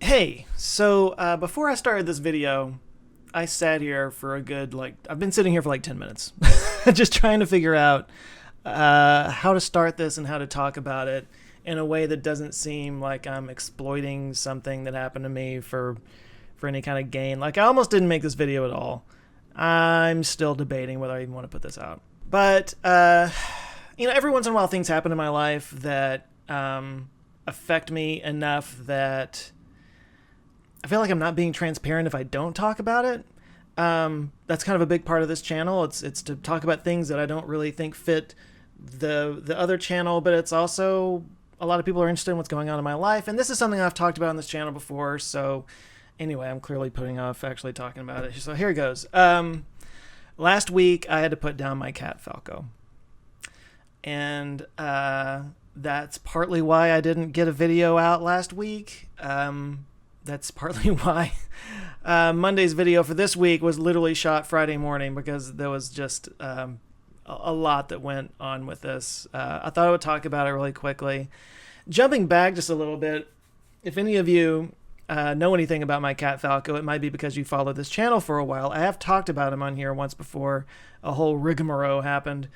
Hey, so before I started this video, I sat here for a good, I've been sitting here for like 10 minutes, just trying to figure out how to start this and how to talk about it in a way that doesn't seem like I'm exploiting something that happened to me for any kind of gain. Like, I almost didn't make this video at all. I'm still debating whether I even want to put this out. But, every once in a while things happen in my life that affect me enough that I feel like I'm not being transparent if I don't talk about it. That's kind of a big part of this channel. It's to talk about things that I don't really think fit the other channel, but it's also a lot of people are interested in what's going on in my life, and this is something I've talked about on this channel before. So anyway, I'm clearly putting off actually talking about it. So here it goes. Last week I had to put down my cat Falco, and that's partly why I didn't get a video out last week. That's partly why Monday's video for this week was literally shot Friday morning, because there was just a lot that went on with this. I thought I would talk about it really quickly. Jumping back just a little bit, if any of you know anything about my cat Falco, it might be because you followed this channel for a while. I have talked about him on here once before. A whole rigmarole happened,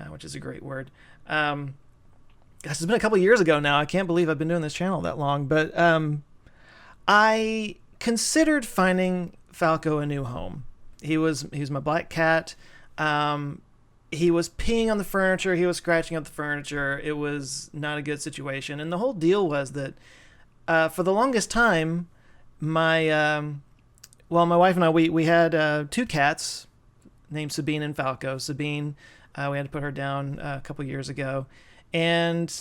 which is a great word. Gosh, it's been a couple years ago now. I can't believe I've been doing this channel that long, but I considered finding Falco a new home. He was my black cat. He was peeing on the furniture. He was scratching up the furniture. It was not a good situation. And the whole deal was that for the longest time, my wife and I, we had two cats named Sabine and Falco. Sabine, we had to put her down a couple years ago. And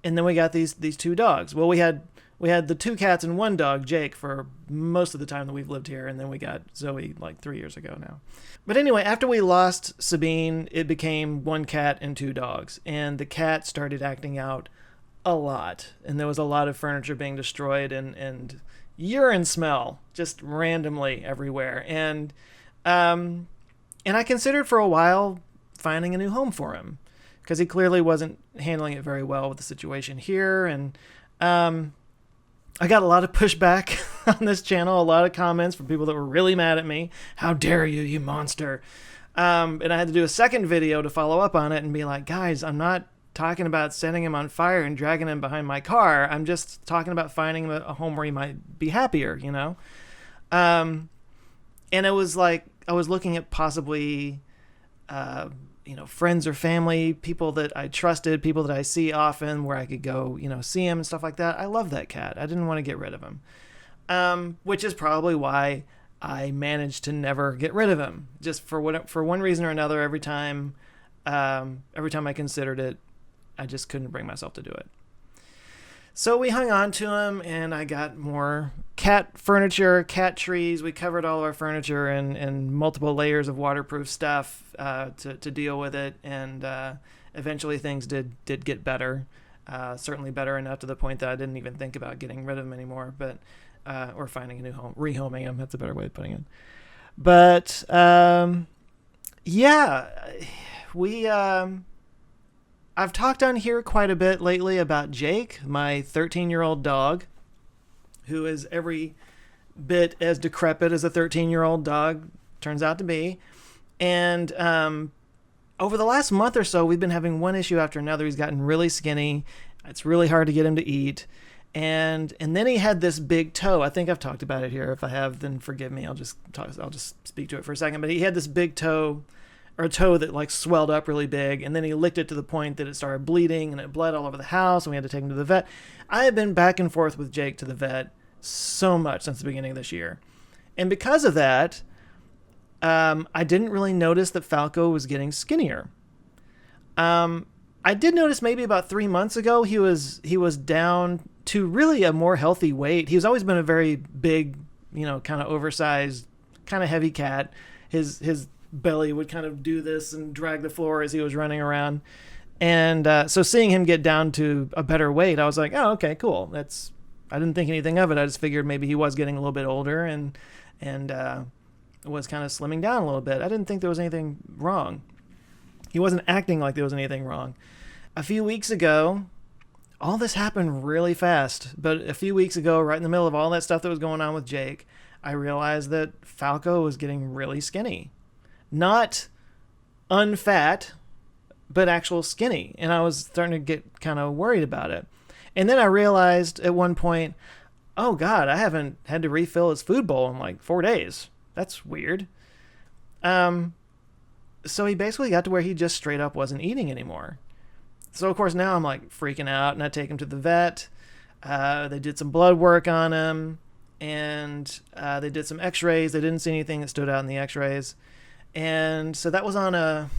then we got these two dogs. Well, we had the two cats and one dog, Jake, for most of the time that we've lived here, and then we got Zoe like 3 years ago now. But anyway, after we lost Sabine, it became one cat and two dogs, and the cat started acting out a lot, and there was a lot of furniture being destroyed and urine smell just randomly everywhere. And I considered for a while finding a new home for him, because he clearly wasn't handling it very well with the situation here. And I got a lot of pushback on this channel, a lot of comments from people that were really mad at me. How dare you, you monster. And I had to do a second video to follow up on it and be like, guys, I'm not talking about setting him on fire and dragging him behind my car. I'm just talking about finding him a home where he might be happier, you know? And it was like, I was looking at possibly, friends or family, people that I trusted, people that I see often, where I could go, see him and stuff like that. I love that cat. I didn't want to get rid of him, which is probably why I managed to never get rid of him. Just for one reason or another, every time I considered it, I just couldn't bring myself to do it. So we hung on to him, and I got more cat furniture, cat trees. We covered all our furniture in multiple layers of waterproof stuff to deal with it, and eventually things did get better. Certainly better enough to the point that I didn't even think about getting rid of him anymore, but or finding a new home, rehoming him. That's a better way of putting it. But I've talked on here quite a bit lately about Jake, my 13-year-old dog, who is every bit as decrepit as a 13-year-old dog turns out to be. And over the last month or so, we've been having one issue after another. He's gotten really skinny. It's really hard to get him to eat. And then he had this big toe. I think I've talked about it here. If I have, then forgive me. I'll just speak to it for a second. But he had this big toe, or a toe that like swelled up really big, and then he licked it to the point that it started bleeding, and it bled all over the house, and we had to take him to the vet. I have been back and forth with Jake to the vet so much since the beginning of this year. And because of that, I didn't really notice that Falco was getting skinnier. I did notice maybe about 3 months ago he was down to really a more healthy weight. He's always been a very big, kind of oversized, kind of heavy cat. His belly would kind of do this and drag the floor as he was running around. And so seeing him get down to a better weight, I was like, oh, okay, cool. I didn't think anything of it. I just figured maybe he was getting a little bit older and was kind of slimming down a little bit. I didn't think there was anything wrong. He wasn't acting like there was anything wrong. A few weeks ago, all this happened really fast. But a few weeks ago, right in the middle of all that stuff that was going on with Jake, I realized that Falco was getting really skinny. Not unfat, but actual skinny. And I was starting to get kind of worried about it. And then I realized at one point, oh God, I haven't had to refill his food bowl in like 4 days. That's weird. So he basically got to where he just straight up wasn't eating anymore. So of course now I'm like freaking out, and I take him to the vet. They did some blood work on him, and they did some x-rays. They didn't see anything that stood out in the x-rays. And so that was on a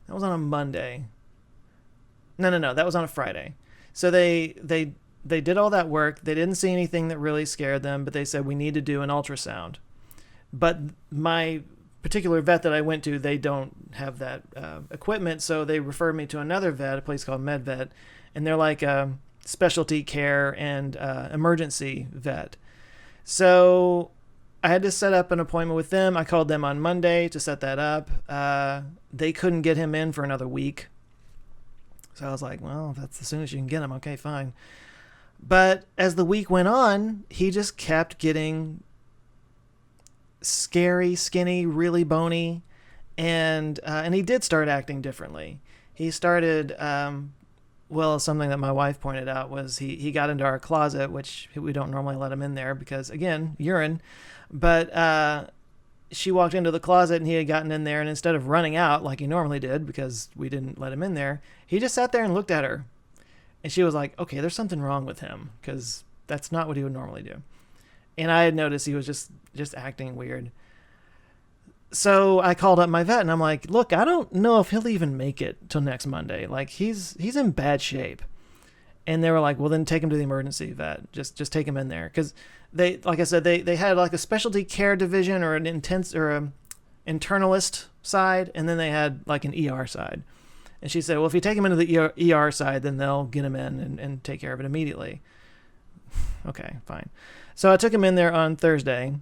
Monday. No, that was on a Friday. So they did all that work. They didn't see anything that really scared them, but they said we need to do an ultrasound. But my particular vet that I went to, they don't have that equipment, so they referred me to another vet, a place called MedVet, and they're like a specialty care and emergency vet. So I had to set up an appointment with them. I called them on Monday to set that up. They couldn't get him in for another week. So I was like, well, that's as soon as you can get him. Okay, fine. But as the week went on, he just kept getting scary, skinny, really bony, and he did start acting differently. He started, something that my wife pointed out was he got into our closet, which we don't normally let him in there because, again, urine. But she walked into the closet and he had gotten in there, and instead of running out like he normally did because we didn't let him in there, he just sat there and looked at her. And she was like, okay, there's something wrong with him because that's not what he would normally do. And I had noticed he was just acting weird. So I called up my vet and I'm like, look, I don't know if he'll even make it till next Monday. Like he's in bad shape. And they were like, well, then take him to the emergency vet. Just take him in there. Because they, like I said, they had like a specialty care division or an internalist side. And then they had like an ER side. And she said, well, if you take him into the ER side, then they'll get him in and take care of it immediately. Okay, fine. So I took him in there on Thursday,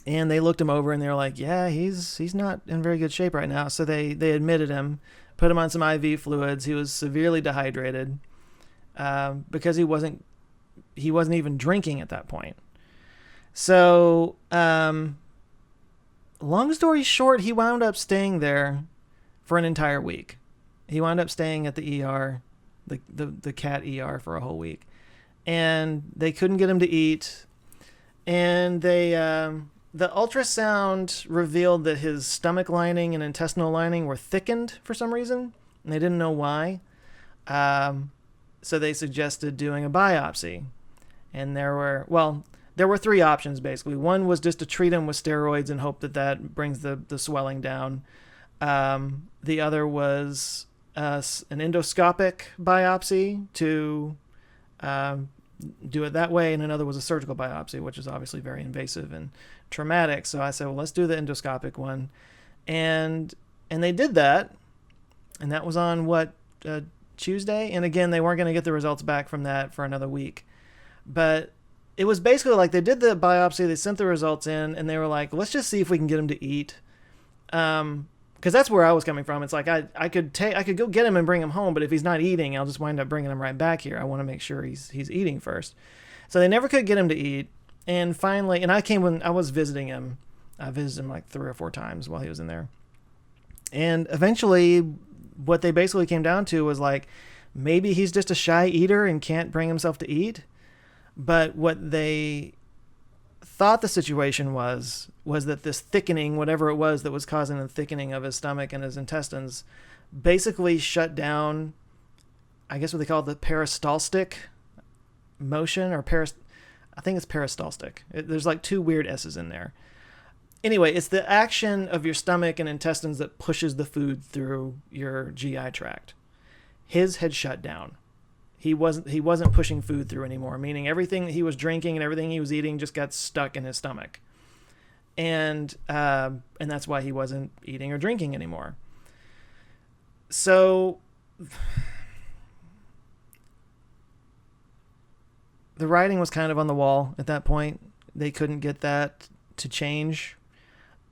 and they looked him over, and they were like, yeah, he's not in very good shape right now. So they admitted him, put him on some IV fluids. He was severely dehydrated because he wasn't even drinking at that point. So long story short, he wound up staying there for an entire week. He wound up staying at the ER, the cat ER, for a whole week. And they couldn't get him to eat. And the ultrasound revealed that his stomach lining and intestinal lining were thickened for some reason. And they didn't know why. So they suggested doing a biopsy. And there were three options, basically. One was just to treat him with steroids and hope that brings the swelling down. The other was an endoscopic biopsy to do it that way, and another was a surgical biopsy, which is obviously very invasive and traumatic. So I said, well, let's do the endoscopic one. And they did that, and that was on Tuesday? And again, they weren't going to get the results back from that for another week. But it was basically like they did the biopsy, they sent the results in, and they were like, let's just see if we can get him to eat. Because that's where I was coming from. It's like I could go get him and bring him home, but if he's not eating, I'll just wind up bringing him right back here. I want to make sure he's eating first. So they never could get him to eat, and finally, and I came when I was visiting him. I visited him like 3 or 4 times while he was in there, and eventually, what they basically came down to was like maybe he's just a shy eater and can't bring himself to eat. But what they thought the situation was that this thickening, whatever it was that was causing the thickening of his stomach and his intestines, basically shut down, I guess what they call the peristaltic motion, or I think it's peristaltic. There's like 2 weird S's in there. Anyway, it's the action of your stomach and intestines that pushes the food through your GI tract. His had shut down. He wasn't pushing food through anymore, meaning everything that he was drinking and everything he was eating just got stuck in his stomach. And that's why he wasn't eating or drinking anymore. So the writing was kind of on the wall at that point. They couldn't get that to change.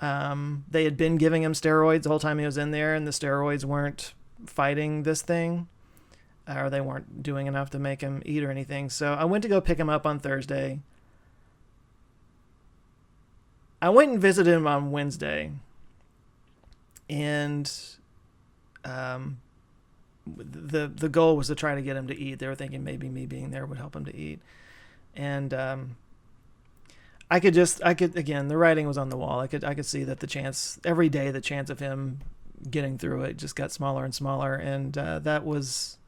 They had been giving him steroids the whole time he was in there, and the steroids weren't fighting this thing. or they weren't doing enough to make him eat or anything. So I went to go pick him up on Thursday. I went and visited him on Wednesday, and the goal was to try to get him to eat. They were thinking maybe me being there would help him to eat. And I could again, the writing was on the wall. I could see that the chance every day, the chance of him getting through it just got smaller and smaller. And that was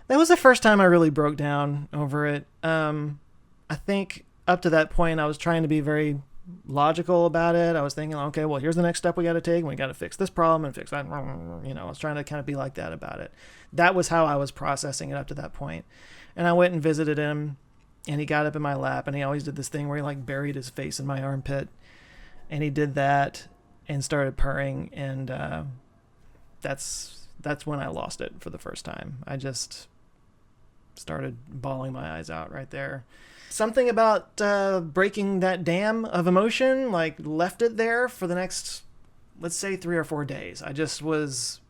the first time I really broke down over it. I think up to that point, I was trying to be very logical about it. I was thinking, okay, well, here's the next step we got to take. We got to fix this problem and fix that. You know, I was trying to kind of be like that about it. That was how I was processing it up to that point. And I went and visited him, and he got up in my lap, and he always did this thing where he like buried his face in my armpit, and he did that and started purring. And that's when I lost it for the first time. I just started bawling my eyes out right there. Something about breaking that dam of emotion, like, left it there for the next, let's say, 3 or 4 days. I just was,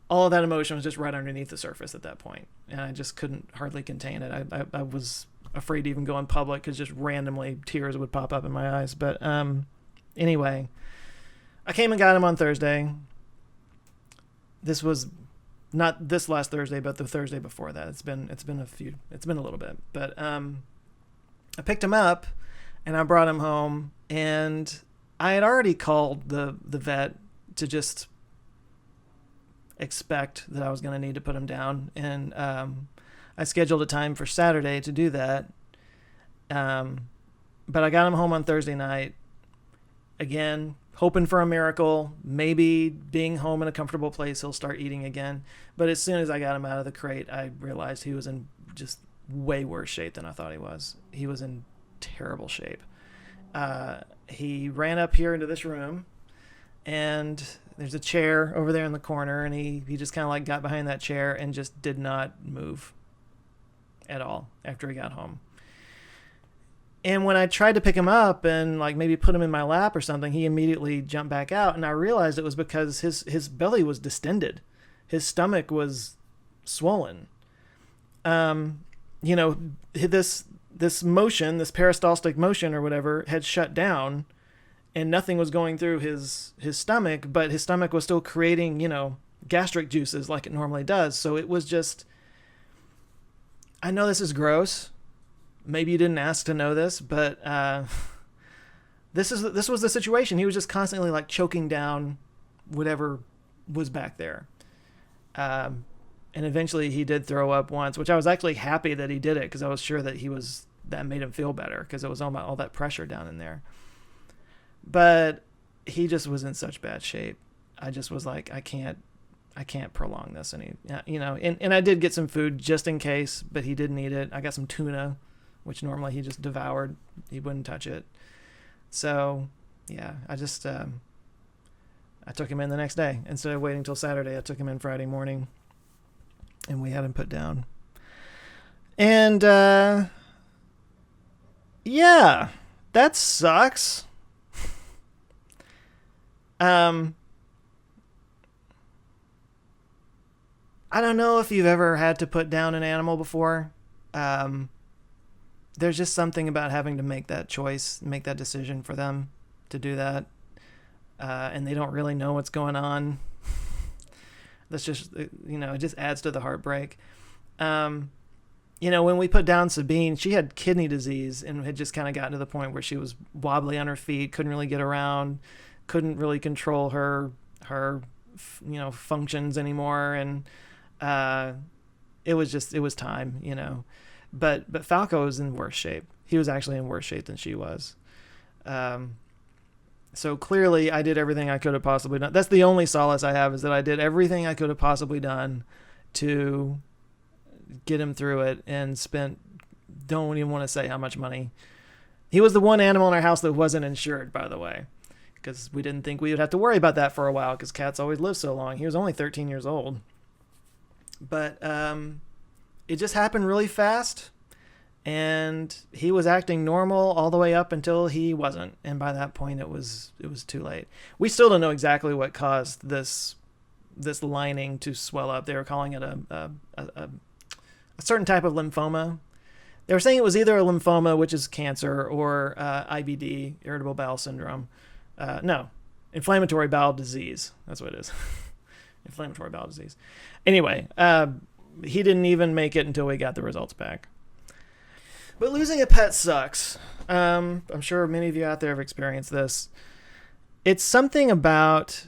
all of that emotion was just right underneath the surface at that point, and I just couldn't hardly contain it. I was afraid to even go in public because just randomly tears would pop up in my eyes. But anyway, I came and got him on Thursday. This was not this last Thursday, but the Thursday before that. It's been a little bit, but I picked him up and I brought him home, and I had already called the vet to just expect that I was going to need to put him down. And I scheduled a time for Saturday to do that. But I got him home on Thursday night, again, hoping for a miracle, maybe being home in a comfortable place, he'll start eating again. But as soon as I got him out of the crate, I realized he was in just way worse shape than I thought he was. He was in terrible shape. He ran up here into this room, and there's a chair over there in the corner, and he just kind of like got behind that chair and just did not move at all after he got home. And when I tried to pick him up and like maybe put him in my lap or something, he immediately jumped back out. And I realized it was because his belly was distended. His stomach was swollen. You know, this motion, this peristaltic motion or whatever, had shut down, and nothing was going through his stomach, but his stomach was still creating, you know, gastric juices like it normally does. So it was just, I know this is gross. Maybe you didn't ask to know this, but this was the situation. He was just constantly like choking down whatever was back there. And eventually he did throw up once, which I was actually happy that he did it, because I was sure that that made him feel better, because it was all that pressure down in there. But he just was in such bad shape. I just was like, I can't prolong this. And and I did get some food just in case, but he didn't eat it. I got some tuna, which normally he just devoured. He wouldn't touch it. So, yeah, I just, I took him in the next day. Instead of waiting till Saturday, I took him in Friday morning, and we had him put down. And, yeah, that sucks. I don't know if you've ever had to put down an animal before. There's just something about having to make that choice, make that decision for them to do that. And they don't really know what's going on. That's just, it just adds to the heartbreak. When we put down Sabine, she had kidney disease and had just kind of gotten to the point where she was wobbly on her feet, couldn't really get around, couldn't really control her functions anymore. And it was time, But Falco was in worse shape. He was actually in worse shape than she was. So clearly I did everything I could have possibly done. That's the only solace I have, is that I did everything I could have possibly done to get him through it, and don't even want to say how much money. He was the one animal in our house that wasn't insured, by the way, because we didn't think we would have to worry about that for a while, because cats always live so long. He was only 13 years old. But it just happened really fast, and he was acting normal all the way up until he wasn't. And by that point, it was too late. We still don't know exactly what caused this this lining to swell up. They were calling it a certain type of lymphoma. They were saying it was either a lymphoma, which is cancer, or IBD, irritable bowel syndrome. No, inflammatory bowel disease. That's what it is. Inflammatory bowel disease. Anyway, he didn't even make it until we got the results back. But losing a pet sucks. I'm sure many of you out there have experienced this. It's something about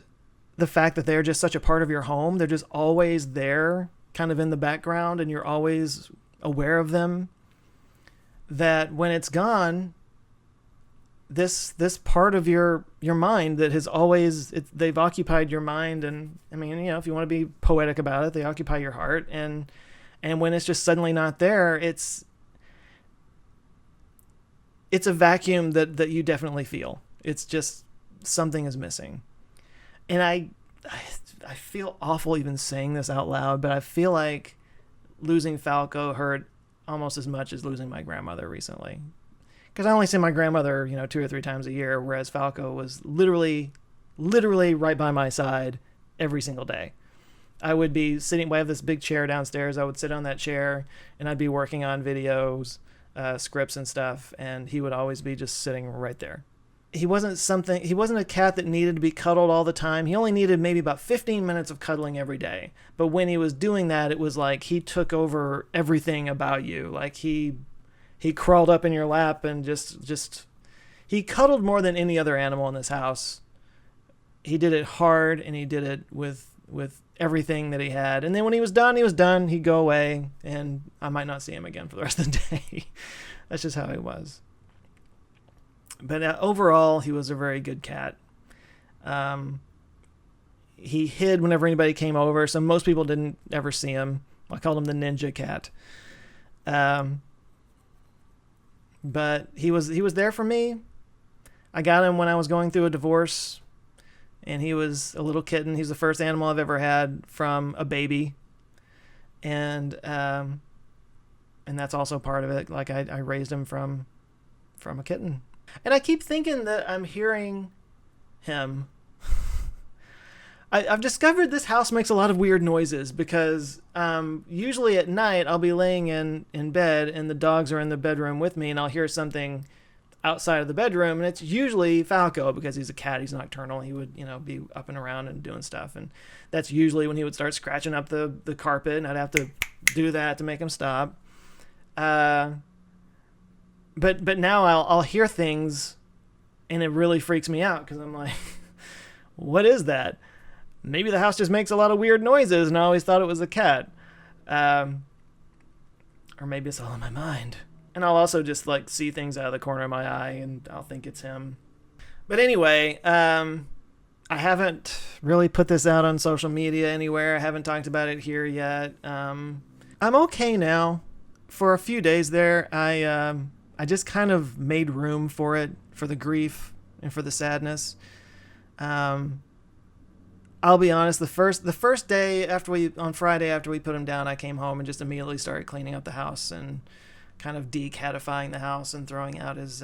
the fact that they're just such a part of your home. They're just always there, kind of in the background, and you're always aware of them. That when it's gone, this part of your mind that has always, they've occupied your mind, and I mean, if you want to be poetic about it, they occupy your heart, and when it's just suddenly not there, it's a vacuum that you definitely feel. It's just something is missing. And I feel awful even saying this out loud, but I feel like losing Falco hurt almost as much as losing my grandmother recently. Because I only see my grandmother, 2 or 3 times a year, whereas Falco was literally right by my side every single day. I would be sitting, I have this big chair downstairs. I would sit on that chair and I'd be working on videos, scripts and stuff, and he would always be just sitting right there. He wasn't a cat that needed to be cuddled all the time. He only needed maybe about 15 minutes of cuddling every day. But when he was doing that, it was like he took over everything about you. Like he crawled up in your lap and just he cuddled more than any other animal in this house. He did it hard, and he did it with everything that he had. And then when he was done, he'd go away, and I might not see him again for the rest of the day. That's just how he was. But overall, he was a very good cat. He hid whenever anybody came over, so most people didn't ever see him. I called him the ninja cat. But he was there for me. I got him when I was going through a divorce, and he was a little kitten. He's the first animal I've ever had from a baby, and that's also part of it. Like I raised him from a kitten. And I keep thinking that I'm hearing him. I've discovered this house makes a lot of weird noises because usually at night I'll be laying in bed and the dogs are in the bedroom with me, and I'll hear something outside of the bedroom, and it's usually Falco because he's a cat. He's nocturnal. He would be up and around and doing stuff, and that's usually when he would start scratching up the carpet, and I'd have to do that to make him stop. But now I'll hear things, and it really freaks me out because I'm like, what is that? Maybe the house just makes a lot of weird noises, and I always thought it was a cat. Or maybe it's all in my mind. And I'll also just see things out of the corner of my eye, and I'll think it's him. But anyway, I haven't really put this out on social media anywhere. I haven't talked about it here yet. I'm okay now. For a few days there, I just kind of made room for it, for the grief and for the sadness. I'll be honest, the first day on Friday after we put him down, I came home and just immediately started cleaning up the house and kind of decatifying the house and throwing out his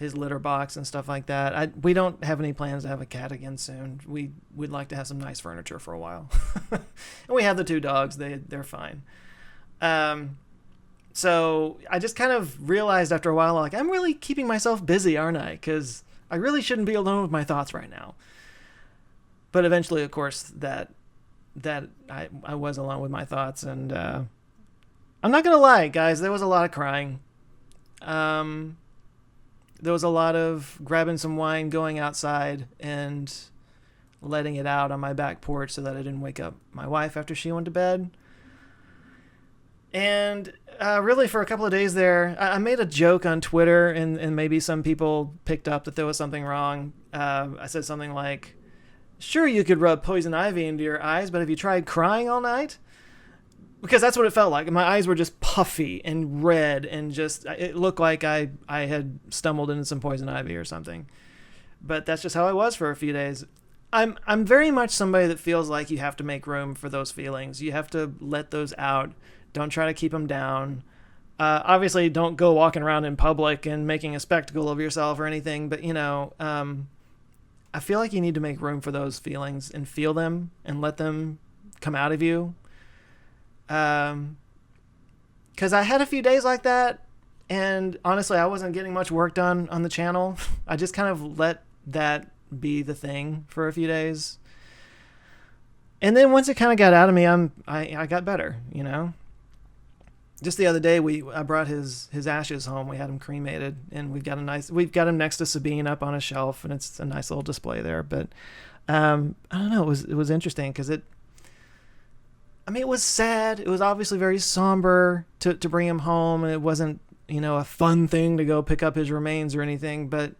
litter box and stuff like that. We don't have any plans to have a cat again soon. We'd like to have some nice furniture for a while. And we have the 2 dogs. They're fine. So I just kind of realized after a while, I'm really keeping myself busy, aren't I? Because I really shouldn't be alone with my thoughts right now. But eventually, of course, that I was alone with my thoughts, and I'm not gonna lie, guys. There was a lot of crying. There was a lot of grabbing some wine, going outside, and letting it out on my back porch so that I didn't wake up my wife after she went to bed. And really, for a couple of days there, I made a joke on Twitter, and maybe some people picked up that there was something wrong. I said something like, sure, you could rub poison ivy into your eyes, but have you tried crying all night? Because that's what it felt like. My eyes were just puffy and red, and it looked like I had stumbled into some poison ivy or something. But that's just how I was for a few days. I'm very much somebody that feels like you have to make room for those feelings. You have to let those out. Don't try to keep them down. Obviously, don't go walking around in public and making a spectacle of yourself or anything, but, I feel like you need to make room for those feelings and feel them and let them come out of you. Because I had a few days like that, and honestly, I wasn't getting much work done on the channel. I just kind of let that be the thing for a few days. And then once it kind of got out of me, I got better, you know. Just the other day, I brought his ashes home. We had him cremated, and we've got him next to Sabine up on a shelf, and it's a nice little display there. But I don't know, it was interesting because it was sad. It was obviously very somber to bring him home, and it wasn't, you know, a fun thing to go pick up his remains or anything. But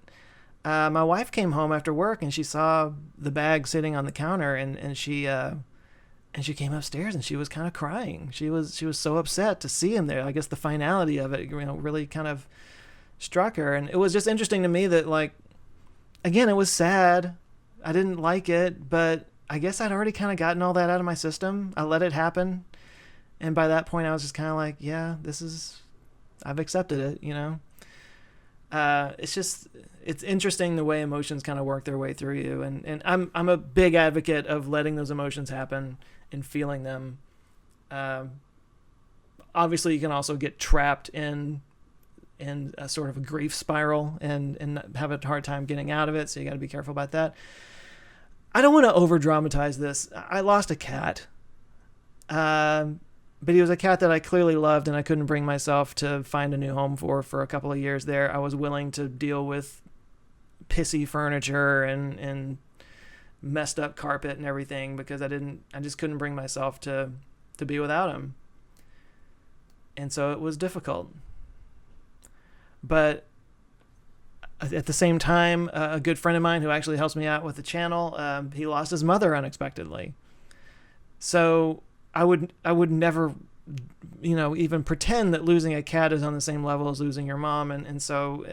my wife came home after work, and she saw the bag sitting on the counter, and she came upstairs, and she was kind of crying. She was so upset to see him there. I guess the finality of it, you know, really kind of struck her. And it was just interesting to me that, like, again, it was sad. I didn't like it, but I guess I'd already kind of gotten all that out of my system. I let it happen. And by that point, I was just kind of like, yeah, I've accepted it, you know? It's interesting the way emotions kind of work their way through you. And I'm a big advocate of letting those emotions happen and feeling them. Obviously, you can also get trapped in a sort of a grief spiral and have a hard time getting out of it. So you got to be careful about that. I don't want to over dramatize this. I lost a cat. But he was a cat that I clearly loved, and I couldn't bring myself to find a new home for a couple of years there. I was willing to deal with pissy furniture and messed up carpet and everything because I just couldn't bring myself to be without him. And so it was difficult. But at the same time, a good friend of mine who actually helps me out with the channel, he lost his mother unexpectedly. So I would never, you know, even pretend that losing a cat is on the same level as losing your mom. And so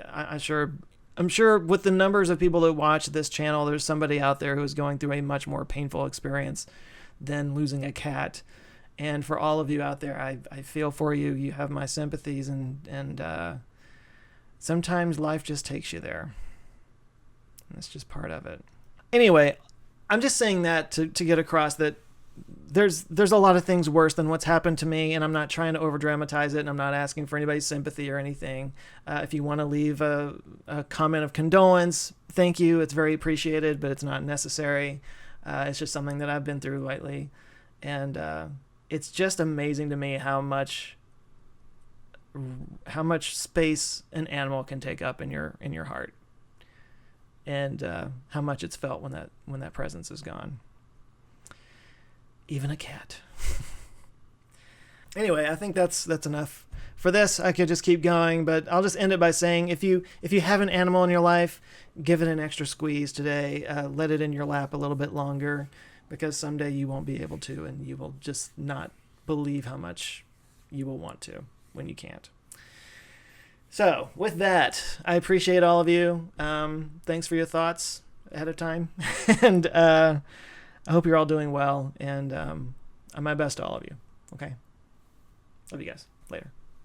I'm sure with the numbers of people that watch this channel, there's somebody out there who's going through a much more painful experience than losing a cat. And for all of you out there, I feel for you. You have my sympathies, and sometimes life just takes you there. That's just part of it. Anyway, I'm just saying that to get across that there's a lot of things worse than what's happened to me, and I'm not trying to over dramatize it, and I'm not asking for anybody's sympathy or anything. If you want to leave a comment of condolence, thank you. It's very appreciated, but it's not necessary. It's just something that I've been through lately, and it's just amazing to me how much space an animal can take up in your heart, and how much it's felt when that presence is gone. Even a cat. Anyway, I think that's enough for this. I could just keep going, but I'll just end it by saying if you have an animal in your life, give it an extra squeeze today. Let it in your lap a little bit longer, because someday you won't be able to, and you will just not believe how much you will want to when you can't. So with that, I appreciate all of you. Thanks for your thoughts ahead of time. And I hope you're all doing well, and my best to all of you. Okay? Love you guys. Later.